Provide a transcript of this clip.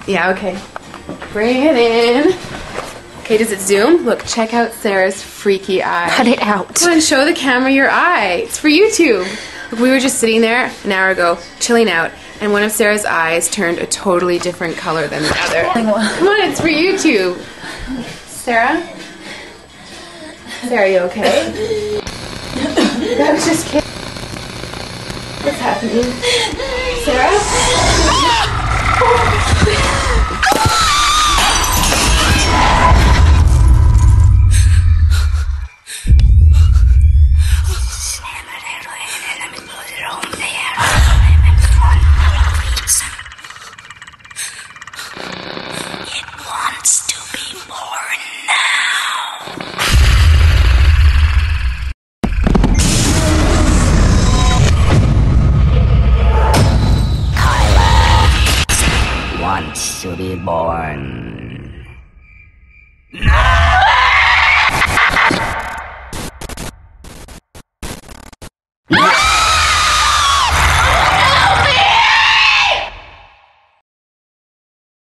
Yeah, okay. Bring it in. Okay, does it zoom? Look, check out Sarah's freaky eye. Cut it out. Come on, show the camera your eye. It's for YouTube. Look, we were just sitting there an hour ago, chilling out, and one of Sarah's eyes turned a totally different color than the other. Come on, it's for YouTube. Sarah? Sarah, are you okay? That was just kidding. What's happening? Sarah? To be born